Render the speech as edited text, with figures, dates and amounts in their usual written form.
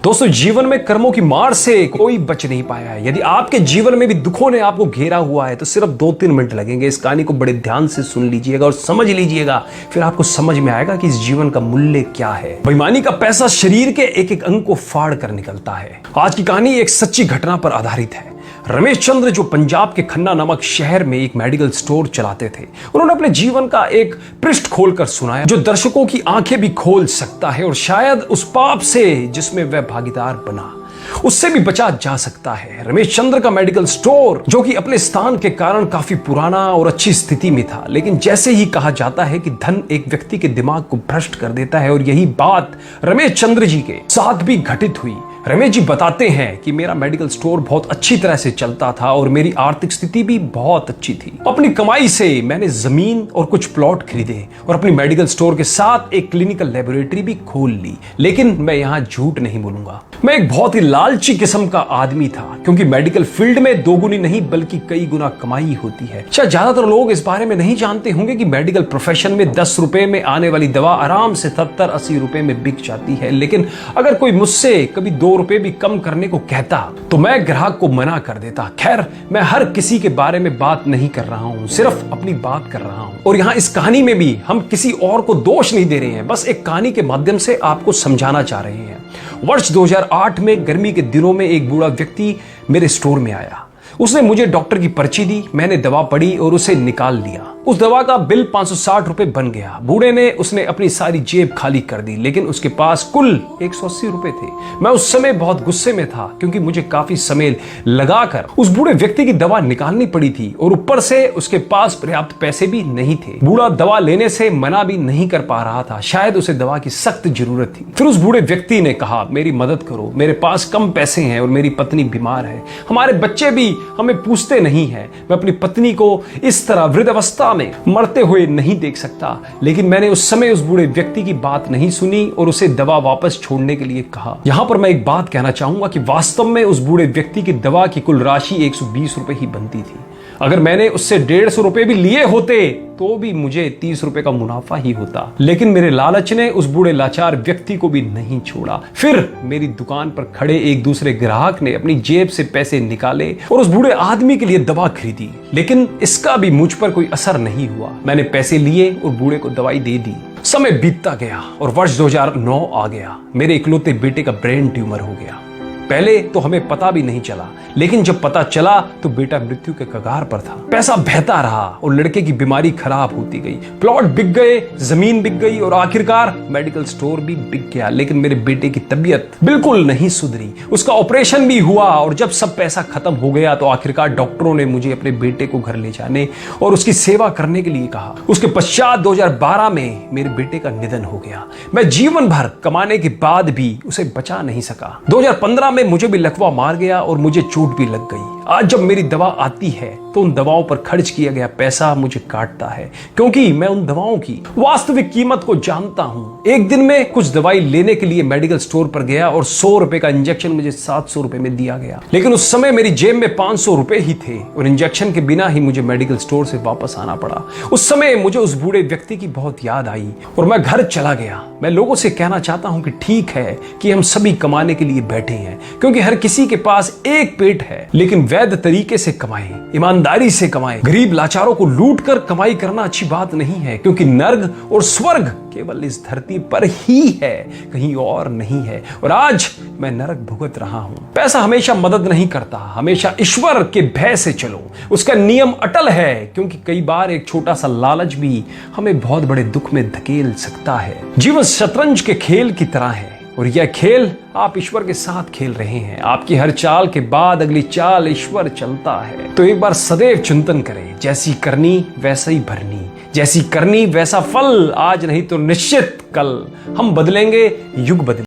दोस्तों, जीवन में कर्मों की मार से कोई बच नहीं पाया है। यदि आपके जीवन में भी दुखों ने आपको घेरा हुआ है तो सिर्फ 2-3 मिनट लगेंगे। इस कहानी को बड़े ध्यान से सुन लीजिएगा और समझ लीजिएगा, फिर आपको समझ में आएगा कि इस जीवन का मूल्य क्या है। बेईमानी का पैसा शरीर के एक एक अंग को फाड़ कर निकलता है। आज की कहानी एक सच्ची घटना पर आधारित है। रमेश चंद्र जो पंजाब के खन्ना नामक शहर में एक मेडिकल स्टोर चलाते थे, उन्होंने अपने जीवन का एक पृष्ठ खोलकर सुनाया जो दर्शकों की आंखें भी खोल सकता है और शायद उस पाप से जिसमें वह भागीदार बना उससे भी बचा जा सकता है। रमेश चंद्र का मेडिकल स्टोर जो कि अपने स्थान के कारण काफी पुराना और अच्छी स्थिति में था, लेकिन जैसे ही कहा जाता है कि धन एक व्यक्ति के दिमाग को भ्रष्ट कर देता है, और यही बात रमेश चंद्र जी के साथ भी घटित हुई। रमेश जी बताते हैं कि मेरा मेडिकल स्टोर बहुत अच्छी तरह से चलता था और मेरी आर्थिक स्थिति भी बहुत अच्छी थी। अपनी कमाई से मैंने जमीन और कुछ प्लॉट खरीदे और अपनी मेडिकल स्टोर के साथ एक क्लिनिकल लेबोरेटरी भी खोल ली। लेकिन मैं यहाँ झूठ नहीं बोलूंगा, मैं एक बहुत ही लालची किस्म का आदमी था, क्योंकि मेडिकल फील्ड में दोगुनी नहीं बल्कि कई गुना कमाई होती है। शायद ज्यादातर लोग इस बारे में नहीं जानते होंगे कि मेडिकल प्रोफेशन में 10 रुपए में आने वाली दवा आराम से 70-80 रुपए में बिक जाती है। लेकिन अगर कोई मुझसे कभी 2 रुपए भी कम करने को कहता तो मैं ग्राहक को मना कर देता। खैर, मैं हर किसी के बारे में बात नहीं कर रहा हूं, सिर्फ अपनी बात कर रहा हूं। और यहां इस कहानी में भी हम किसी और को दोष नहीं दे रहे हैं, बस एक कहानी के माध्यम से आपको समझाना चाह रहे हैं। वर्ष 2008 में गर्मी के दिनों में एक बूढ़ा व्यक्ति मेरे स्टोर में आया। उसने मुझे डॉक्टर की पर्ची दी, मैंने दवा पढ़ी और उसे निकाल लिया। उस दवा का बिल 560 रुपए बन गया। बूढ़े ने उसने अपनी सारी जेब खाली कर दी, लेकिन उसके पास कुल 180 रुपए थे। मैं उस समय बहुत गुस्से में था, क्योंकि मुझे काफी समय लगाकर उस बूढ़े व्यक्ति की दवा निकालनी पड़ी थी और ऊपर से उसके पास पर्याप्त पैसे भी नहीं थे। बूढ़ा दवा लेने से मना भी नहीं कर पा रहा था, शायद उसे दवा की सख्त जरूरत थी। फिर उस बूढ़े व्यक्ति ने कहा, मेरी मदद करो, मेरे पास कम पैसे हैं और मेरी पत्नी बीमार है, हमारे बच्चे भी हमें पूछते नहीं हैं, मैं अपनी पत्नी को इस तरह वृद्धावस्था में मरते हुए नहीं देख सकता। लेकिन मैंने उस समय उस बूढ़े व्यक्ति की बात नहीं सुनी और उसे दवा वापस छोड़ने के लिए कहा। यहां पर मैं एक बात कहना चाहूंगा कि वास्तव में उस बूढ़े व्यक्ति की दवा की कुल राशि 120 रुपए ही बनती थी। अगर मैंने उससे 150 रुपए भी लिए होते तो भी मुझे 30 रुपए का मुनाफा ही होता। लेकिन मेरे लालच ने उस बूढ़े लाचार व्यक्ति को भी नहीं छोड़ा। फिर मेरी दुकान पर खड़े एक दूसरे ग्राहक ने अपनी जेब से पैसे निकाले और उस बूढ़े आदमी के लिए दवा खरीदी, लेकिन इसका भी मुझ पर कोई असर नहीं हुआ। मैंने पैसे लिए और बूढ़े को दवाई दे दी। समय बीतता गया और वर्ष 2009 आ गया। मेरे इकलौते बेटे का ब्रेन ट्यूमर हो गया। पहले तो हमें पता भी नहीं चला, लेकिन जब पता चला तो बेटा मृत्यु के कगार पर था। पैसा बहता रहा और लड़के की बीमारी खराब होती गई। प्लॉट बिक गए, जमीन बिक गई और आखिरकार मेडिकल स्टोर भी बिक गया। लेकिन मेरे बेटे की तबीयत बिल्कुल नहीं सुधरी। उसका ऑपरेशन भी हुआ और जब सब पैसा खत्म हो गया तो आखिरकार डॉक्टरों ने मुझे अपने बेटे को घर ले जाने और उसकी सेवा करने के लिए कहा। उसके पश्चात 2012 में मेरे बेटे का निधन हो गया। मैं जीवन भर कमाने के बाद भी उसे बचा नहीं सका। 2015 में मुझे भी लकवा मार गया और मुझे चोट भी लग गई। आज जब मेरी दवा आती है तो उन दवाओं पर खर्च किया गया पैसा मुझे काटता है, क्योंकि मैं उन दवाओं की वास्तविक कीमत को जानता हूं। एक दिन में कुछ दवाई लेने के लिए मेडिकल स्टोर पर गया और 100 रुपए का इंजेक्शन मुझे 700 रुपए में दिया गया। लेकिन उस समय मेरी जेब में 500 रुपए ही थे और इंजेक्शन के बिना ही मुझे मेडिकल स्टोर से वापस आना पड़ा। उस समय मुझे उस बूढ़े व्यक्ति की बहुत याद आई और मैं घर चला गया। मैं लोगों से कहना चाहता हूं कि ठीक है कि हम सभी कमाने के लिए बैठे हैं, क्योंकि हर किसी के पास एक पेट है, लेकिन वैध तरीके से कमाएं, ईमानदारी से कमाएं। गरीब लाचारों को लूट कर कमाई करना अच्छी बात नहीं है, क्योंकि नर्क और स्वर्ग केवल इस धरती पर ही है, कहीं और नहीं है। और आज मैं नरक भुगत रहा हूं। पैसा हमेशा मदद नहीं करता, हमेशा ईश्वर के भय से चलो, उसका नियम अटल है, क्योंकि कई बार एक छोटा सा लालच भी हमें बहुत बड़े दुख में धकेल सकता है। जीवन शतरंज के खेल की तरह है और यह खेल आप ईश्वर के साथ खेल रहे हैं। आपकी हर चाल के बाद अगली चाल ईश्वर चलता है। तो एक बार सदैव चिंतन करें, जैसी करनी वैसा ही भरनी, जैसी करनी वैसा फल, आज नहीं तो निश्चित कल हम बदलेंगे, युग बदलेंगे।